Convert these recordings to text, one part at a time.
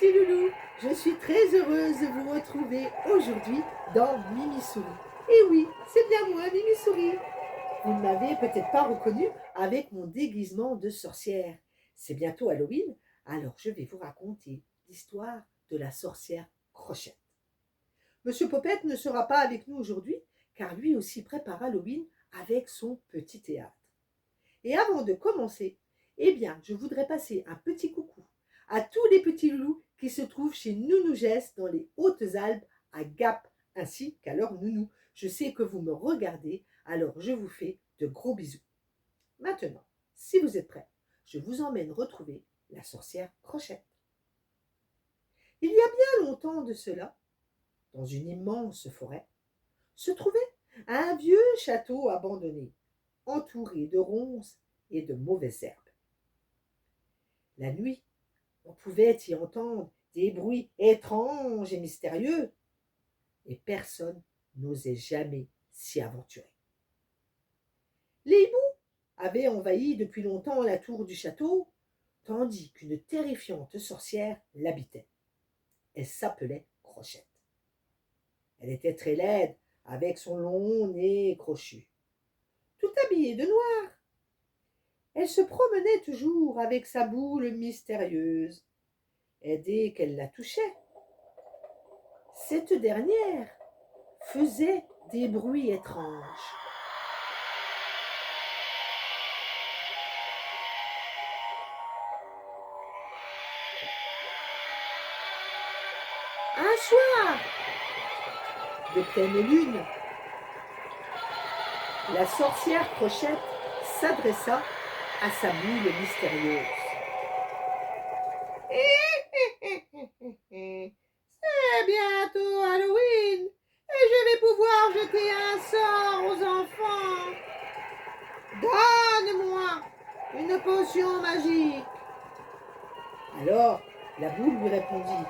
petits loulous, je suis très heureuse de vous retrouver aujourd'hui dans Mimi Souris. Et oui, c'est bien moi, Mimi Souris. Vous ne m'avez peut-être pas reconnue avec mon déguisement de sorcière. C'est bientôt Halloween, alors je vais vous raconter l'histoire de la sorcière Crochette. Monsieur Popette ne sera pas avec nous aujourd'hui, car lui aussi prépare Halloween avec son petit théâtre. Et avant de commencer, eh bien, je voudrais passer un petit coucou à tous les petits loulous qui se trouvent chez Nounou Jess dans les Hautes-Alpes à Gap, ainsi qu'à leur nounou. Je sais que vous me regardez, alors je vous fais de gros bisous. Maintenant, si vous êtes prêts, je vous emmène retrouver la sorcière Crochette. Il y a bien longtemps de cela, dans une immense forêt, se trouvait un vieux château abandonné, entouré de ronces et de mauvaises herbes. La nuit, on pouvait y entendre des bruits étranges et mystérieux, et personne n'osait jamais s'y aventurer. Les hiboux avaient envahi depuis longtemps la tour du château, tandis qu'une terrifiante sorcière l'habitait. Elle s'appelait Crochette. Elle était très laide, avec son long nez crochu, tout habillée de noir. Elle se promenait toujours avec sa boule mystérieuse, et dès qu'elle la touchait, cette dernière faisait des bruits étranges. Un soir, de pleine lune, la sorcière Crochette s'adressa à sa boule mystérieuse. C'est bientôt Halloween et je vais pouvoir jeter un sort aux enfants. Donne-moi une potion magique. Alors la boule lui répondit: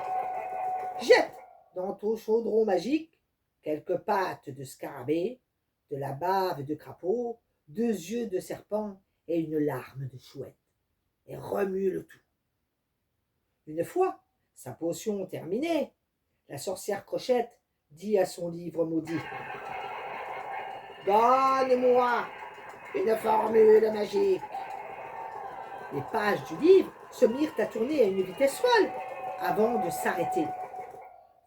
jette dans ton chaudron magique quelques pattes de scarabée, de la bave de crapaud, 2 yeux de serpent et une larme de chouette, et remue le tout. Une fois sa potion terminée, la sorcière Crochette dit à son livre maudit: donne-moi une formule magique. Les pages du livre se mirent à tourner à une vitesse folle avant de s'arrêter.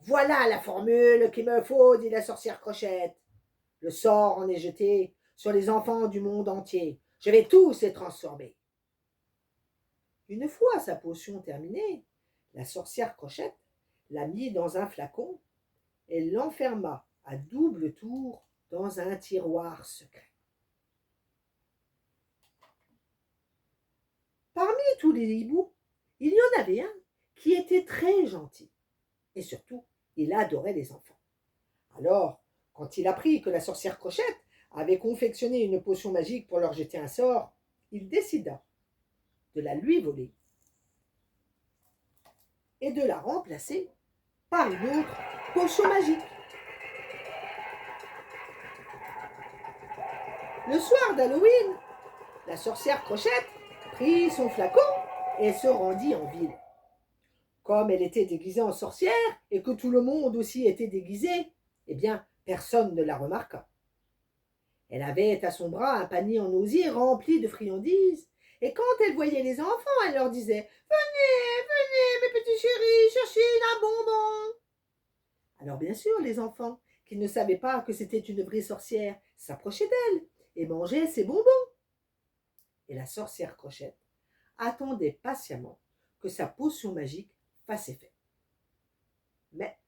Voilà la formule qu'il me faut, dit la sorcière Crochette. Le sort en est jeté sur les enfants du monde entier. Je vais tous les transformer. Une fois sa potion terminée, la sorcière Crochette la mit dans un flacon et l'enferma à double tour dans un tiroir secret. Parmi tous les hiboux, il y en avait un qui était très gentil et surtout, il adorait les enfants. Alors, quand il apprit que la sorcière Crochette avait confectionné une potion magique pour leur jeter un sort, il décida de la lui voler et de la remplacer par une autre potion magique. Le soir d'Halloween, la sorcière Crochette prit son flacon et se rendit en ville. Comme elle était déguisée en sorcière et que tout le monde aussi était déguisé, eh bien, personne ne la remarqua. Elle avait à son bras un panier en osier rempli de friandises, et quand elle voyait les enfants, elle leur disait: venez, venez, mes petits chéris, cherchez un bonbon. Alors bien sûr, les enfants, qui ne savaient pas que c'était une vraie sorcière, s'approchaient d'elle et mangeaient ses bonbons. Et la sorcière Crochette attendait patiemment que sa potion magique fasse effet. Mais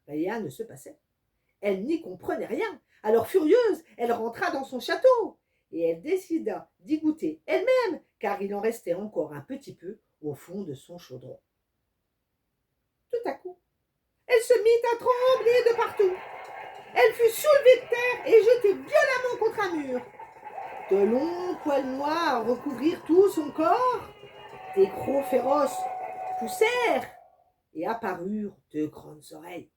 rien ne se passait. Elle n'y comprenait rien. Alors furieuse, elle rentra dans son château et elle décida d'y goûter elle-même, car il en restait encore un petit peu au fond de son chaudron. Tout à coup, elle se mit à trembler de partout. Elle fut soulevée de terre et jetée violemment contre un mur. De longs poils noirs recouvrirent tout son corps. Des crocs féroces poussèrent et apparurent 2 grandes oreilles.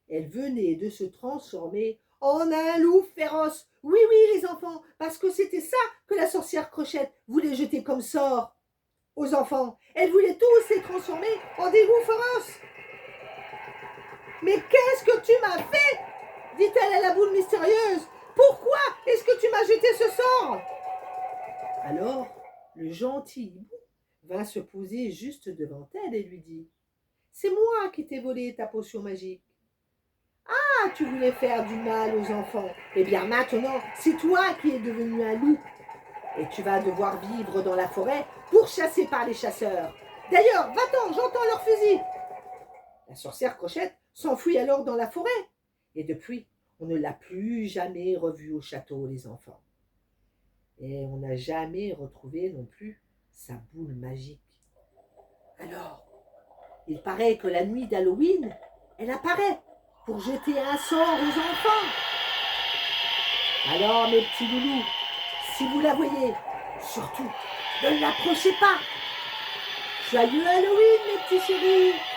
Elle venait de se transformer en un loup féroce. Oui, oui, les enfants, parce que c'était ça que la sorcière Crochette voulait jeter comme sort. aux enfants. Elle voulait tous les transformer en des loups féroces. Mais qu'est-ce que tu m'as fait? Dit-elle à la boule mystérieuse. Pourquoi est-ce que tu m'as jeté ce sort? Alors, le gentil hibou vint se poser juste devant elle et lui dit: C'est moi qui t'ai volé ta potion magique. Ah, tu voulais faire du mal aux enfants. Eh bien maintenant, c'est toi qui es devenu un loup. Et tu vas devoir vivre dans la forêt pourchassé par les chasseurs. D'ailleurs, va-t'en, j'entends leurs fusils. La sorcière Crochette s'enfuit alors dans la forêt. Et depuis, on ne l'a plus jamais revue au château, les enfants. Et on n'a jamais retrouvé non plus sa boule magique. Alors, il paraît que la nuit d'Halloween, elle apparaît pour jeter un sort aux enfants. Alors, mes petits loulous, si vous la voyez, surtout, ne l'approchez pas. Joyeux Halloween, mes petits chéris!